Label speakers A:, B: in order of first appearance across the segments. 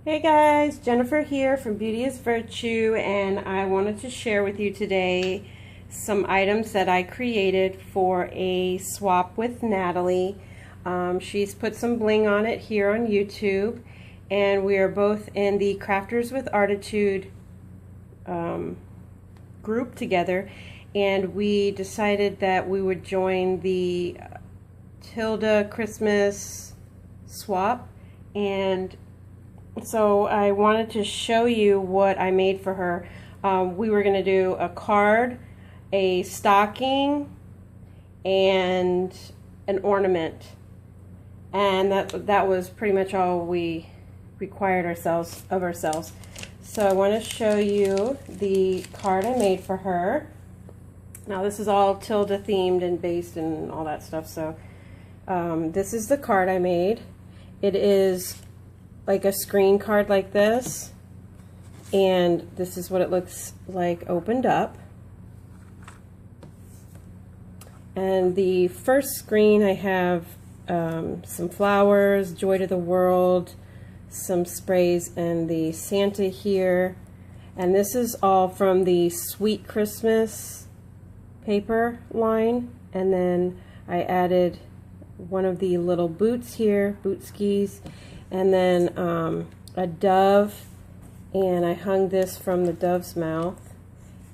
A: Hey guys, Jennifer here from Beauty is Virtue, and I wanted to share with you today some items that I created for a swap with Natalie. She's put some bling on it here on YouTube, and we are both in the Crafters with Artitude group together, and we decided that we would join the Tilda Christmas swap. And so I wanted to show you what I made for her. We were going to do a card, a stocking, and an ornament. And that was pretty much all we required of ourselves. So I want to show you the card I made for her. Now this is all Tilda themed and based and all that stuff. So this is the card I made. It is like a screen card like this, and this is what it looks like opened up. And the first screen, I have some flowers, joy to the world, some sprays, and the Santa here. And this is all from the Sweet Christmas paper line. And then I added one of the little boots here, boot skis, and then a dove, and I hung this from the dove's mouth,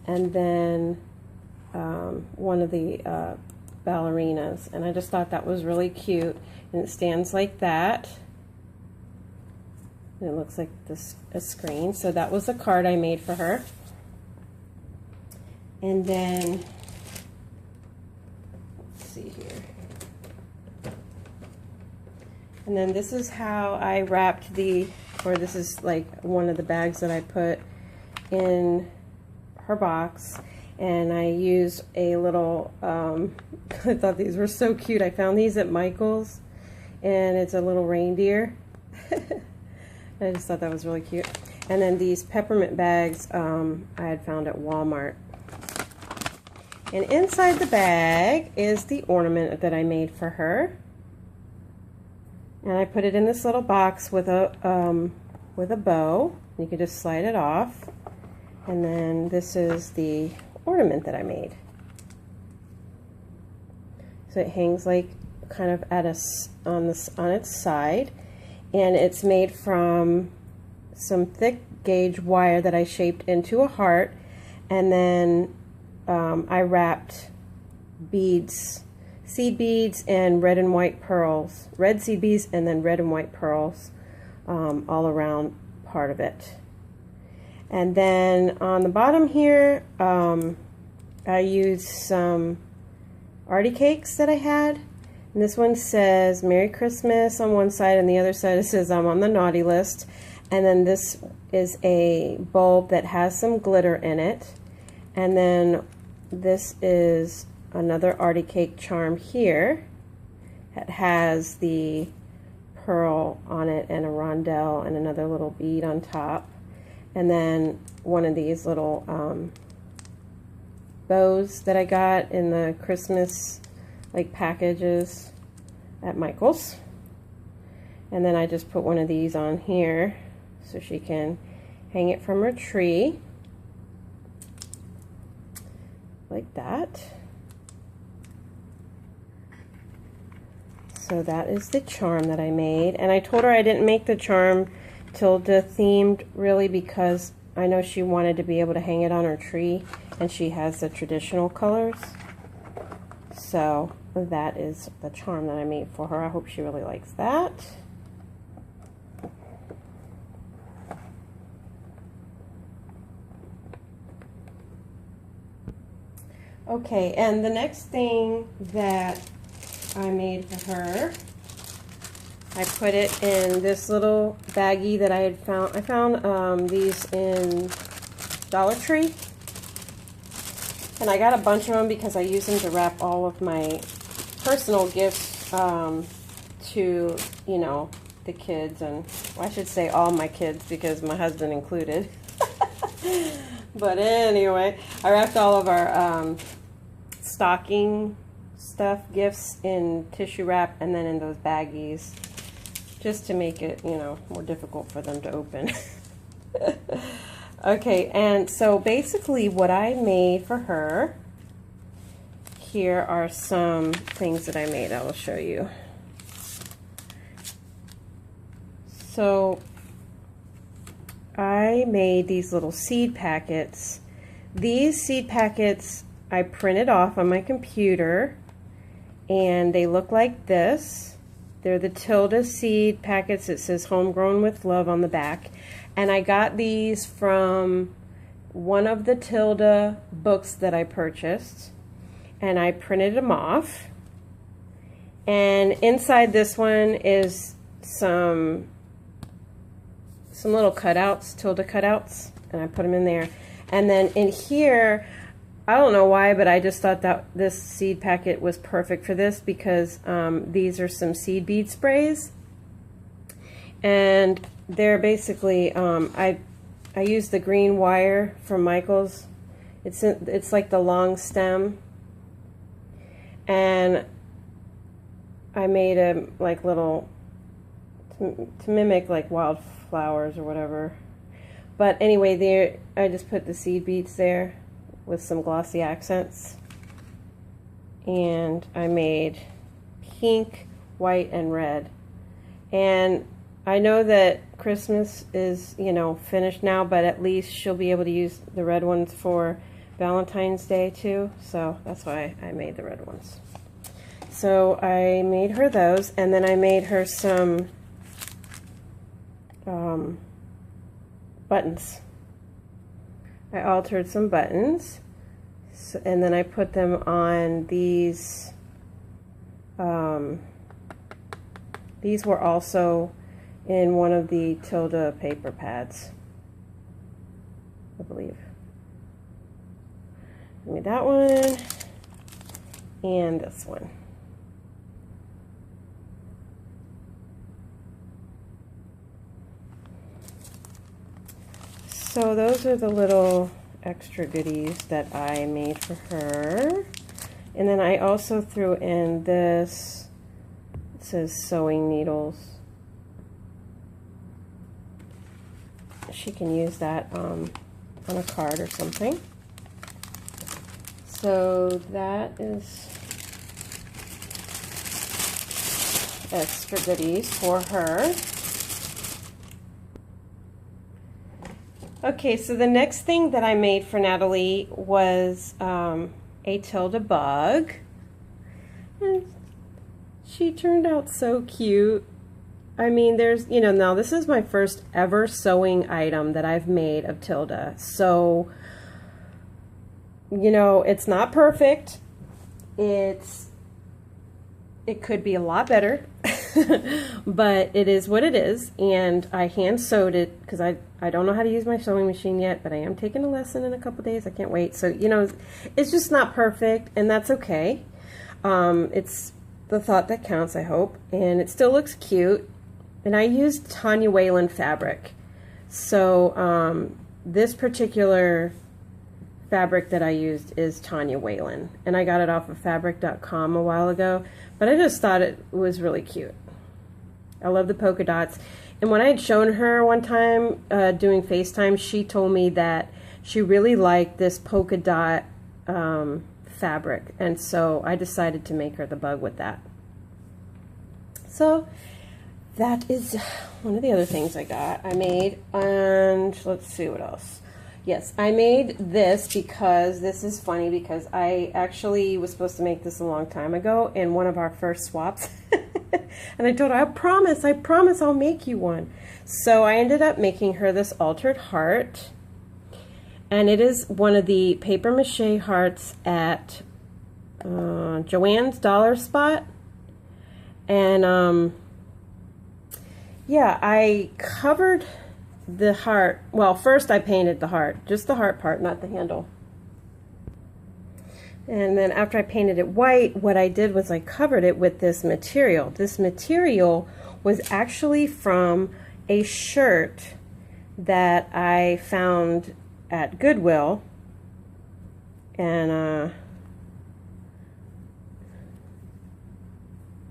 A: and then one of the ballerinas. And I just thought that was really cute, and it stands like that, and it looks like a screen. So that was the card I made for her. And then let's see here. And then this is how I wrapped this is like one of the bags that I put in her box. And I used a little, I thought these were so cute. I found these at Michael's, and it's a little reindeer. I just thought that was really cute. And then these peppermint bags I had found at Walmart. And inside the bag is the ornament that I made for her. And I put it in this little box with a bow. You can just slide it off. And then this is the ornament that I made. So it hangs like kind of at on its side, and it's made from some thick gauge wire that I shaped into a heart, and then I wrapped beads, seed beads, and red and white pearls, red seed beads and then red and white pearls all around part of it. And then on the bottom here I used some Artie cakes that I had, and this one says Merry Christmas on one side, and the other side it says I'm on the naughty list. And then this is a bulb that has some glitter in it, and then this is another Artie cake charm here. It has the pearl on it and a rondelle and another little bead on top. And then one of these little bows that I got in the Christmas like packages at Michael's. And then I just put one of these on here so she can hang it from her tree like that. So that is the charm that I made, and I told her I didn't make the charm Tilda themed really because I know she wanted to be able to hang it on her tree, and she has the traditional colors. So that is the charm that I made for her. I hope she really likes that. Okay, and the next thing that I made for her, I put it in this little baggie that I had found. I found these in Dollar Tree, and I got a bunch of them because I use them to wrap all of my personal gifts to, you know, the kids, and well, I should say all my kids because my husband included. But anyway, I wrapped all of our stocking stuff, gifts, in tissue wrap, and then in those baggies. just to make it, you know, more difficult for them to open. Okay, and so basically what I made for her, here are some things that I made. I will show you. So I made these little seed packets. These seed packets I printed off on my computer, and they look like this. They're the Tilda seed packets. It says homegrown with love on the back. And I got these from one of the Tilda books that I purchased, and I printed them off. And inside this one is some little cutouts, Tilda cutouts, and I put them in there. And then in here, I don't know why, but I just thought that this seed packet was perfect for this, because these are some seed bead sprays, and they're basically I used the green wire from Michael's. It's like the long stem, and I made a like little to mimic like wildflowers or whatever. But anyway, there I just put the seed beads there with some glossy accents, and I made pink, white, and red. And I know that Christmas is, you know, finished now, but at least she'll be able to use the red ones for Valentine's Day too, so that's why I made the red ones. So I made her those, and then I made her some buttons. I altered some buttons, so, and then I put them on these. These were also in one of the Tilda paper pads, I believe. I made that one and this one. So those are the little extra goodies that I made for her. And then I also threw in this, it says sewing needles. She can use that on a card or something. So that is extra goodies for her. Okay, so the next thing that I made for Natalie was a Tilda bug. And she turned out so cute. I mean, there's, you know, now this is my first ever sewing item that I've made of Tilda. So, you know, it's not perfect. It could be a lot better, but it is what it is. And I hand sewed it because I don't know how to use my sewing machine yet, but I am taking a lesson in a couple days. I can't wait. So, you know, it's just not perfect, and that's okay. It's the thought that counts, I hope. And it still looks cute. And I used Tanya Whalen fabric. So this particular fabric that I used is Tanya Whalen. And I got it off of fabric.com a while ago. But I just thought it was really cute. I love the polka dots. And when I had shown her one time doing FaceTime, she told me that she really liked this polka dot fabric. And so I decided to make her the bug with that. So that is one of the other things I got. I made, and let's see what else. Yes, I made this because this is funny, because I actually was supposed to make this a long time ago in one of our first swaps. And I told her, I promise I'll make you one. So I ended up making her this altered heart. And it is one of the paper mache hearts at Joann's Dollar Spot. And yeah, I covered the heart. Well, first I painted the heart, just the heart part, not the handle. And then after I painted it white, what I did was I covered it with this material. This material was actually from a shirt that I found at Goodwill. And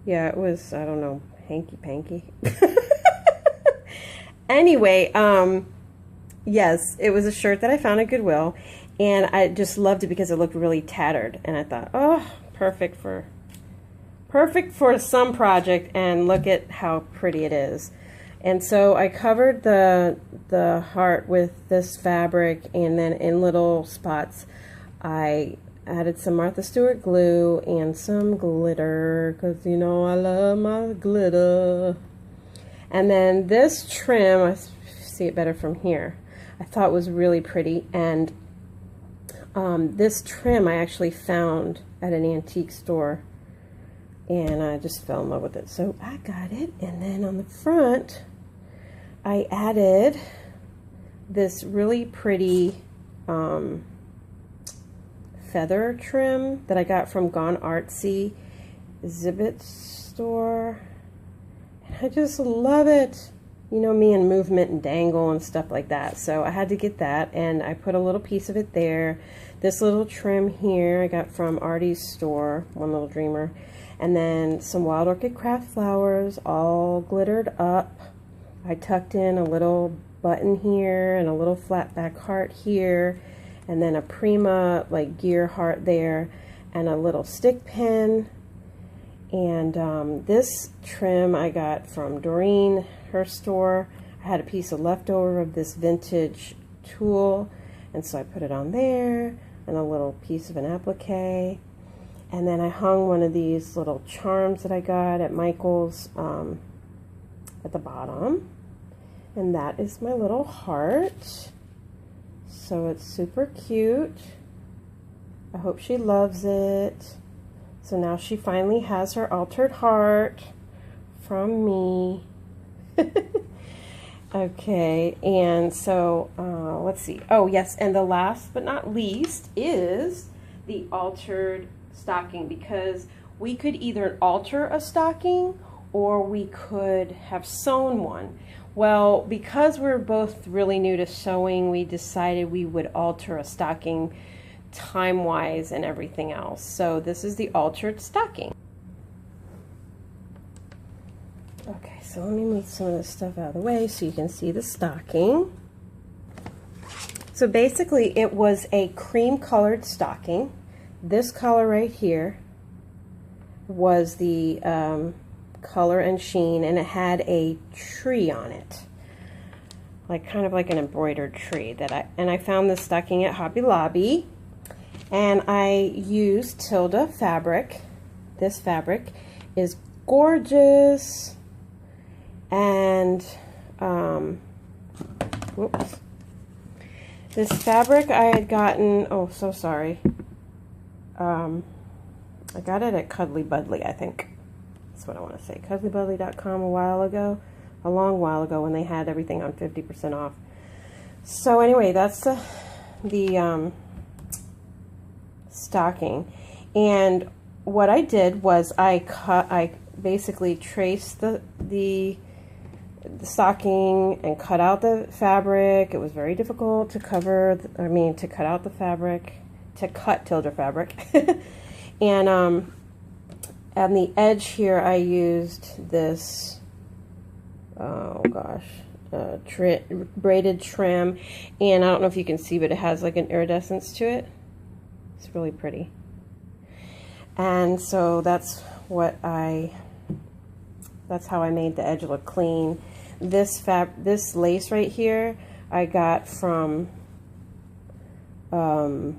A: yeah, it was, I don't know, hanky-panky. Anyway, yes, it was a shirt that I found at Goodwill, and I just loved it because it looked really tattered, and I thought, oh, perfect for some project, and look at how pretty it is. And so I covered the heart with this fabric, and then in little spots I added some Martha Stewart glue and some glitter, because you know I love my glitter. And then this trim, I see it better from here, I thought was really pretty. And this trim I actually found at an antique store, and I just fell in love with it. So I got it. And then on the front, I added this really pretty feather trim that I got from Gone Artsy Exhibit store. And I just love it. You know me and movement and dangle and stuff like that. So I had to get that, and I put a little piece of it there. This little trim here I got from Artie's store, One Little Dreamer. And then some Wild Orchid Craft flowers, all glittered up. I tucked in a little button here and a little flat back heart here, and then a Prima like gear heart there, and a little stick pin. And this trim I got from Doreen, her store. I had a piece of leftover of this vintage tulle, and so I put it on there, and a little piece of an applique. And then I hung one of these little charms that I got at Michael's at the bottom. And that is my little heart. So it's super cute. I hope she loves it. So now she finally has her altered heart from me. Okay, and so let's see. Oh yes, and the last but not least is the altered stocking, because we could either alter a stocking or we could have sewn one. Well, because we're both really new to sewing, we decided we would alter a stocking time-wise and everything else. So this is the altered stocking. Okay, so let me move some of this stuff out of the way so you can see the stocking. So basically it was a cream colored stocking. This color right here was the color and sheen, and it had a tree on it, like kind of like an embroidered tree that I found this stocking at Hobby Lobby, and I used Tilda fabric. This fabric is gorgeous, and whoops, this fabric I had gotten, oh so sorry, I got it at Cuddly Budly, I think. That's what I want to say. CuddlyBudly.com a long while ago when they had everything on 50% off. So anyway, that's the stocking. And what I did was I basically traced the stocking and cut out the fabric. It was very difficult to to cut out the fabric, to cut Tilda fabric. And on the edge here I used this, oh gosh, braided trim, and I don't know if you can see, but it has like an iridescence to it. It's really pretty. And so that's how I made the edge look clean. This lace right here I got from an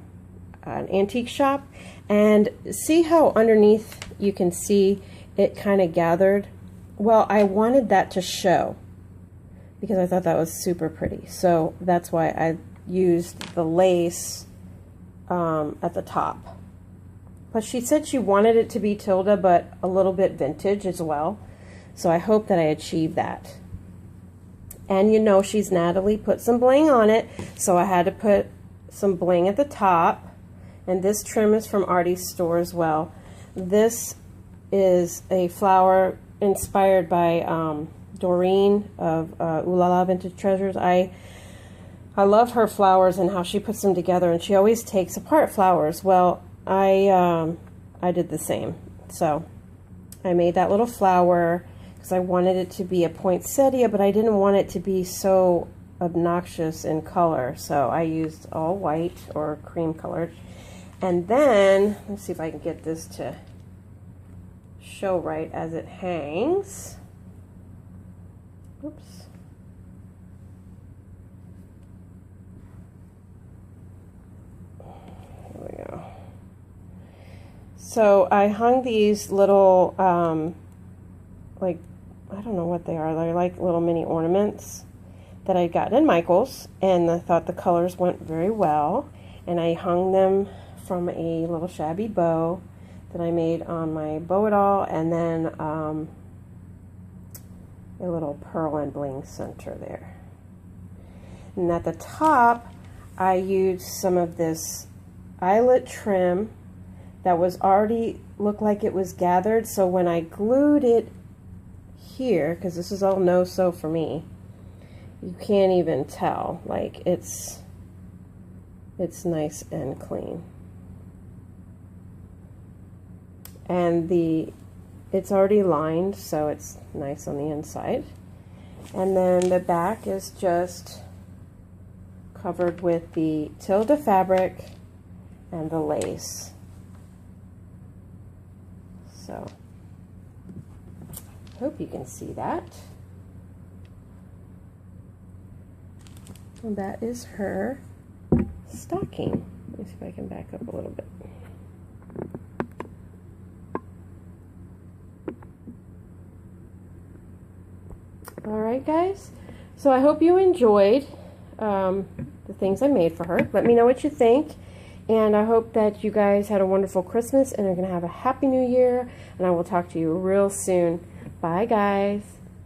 A: antique shop, and see how underneath you can see it kind of gathered. Well, I wanted that to show because I thought that was super pretty, so that's why I used the lace at the top. But she said she wanted it to be Tilda, but a little bit vintage as well, so I hope that I achieved that. And you know she's Natalie, put some bling on it, so I had to put some bling at the top. And this trim is from Artie's store as well. This is a flower inspired by Doreen of Ooh La La Vintage Treasures. I love her flowers and how she puts them together, and she always takes apart flowers. Well, I did the same. So I made that little flower, because I wanted it to be a poinsettia, but I didn't want it to be so obnoxious in color. So I used all white or cream colored. And then, let's see if I can get this to show right as it hangs. Oops. There we go. So I hung these little, like, I don't know what they are. They're like little mini ornaments that I got in Michael's, and I thought the colors went very well. And I hung them from a little shabby bow that I made on my bow-it-all, and then a little pearl and bling center there. And at the top, I used some of this eyelet trim that was already, looked like it was gathered, so when I glued it here, because this is all no-sew for me, you can't even tell, like it's nice and clean. And it's already lined, so it's nice on the inside. And then the back is just covered with the Tilda fabric and the lace. So, hope you can see that. And that is her stocking. Let me see if I can back up a little bit. Alright guys, so I hope you enjoyed the things I made for her. Let me know what you think, and I hope that you guys had a wonderful Christmas and are going to have a happy new year, and I will talk to you real soon. Bye guys.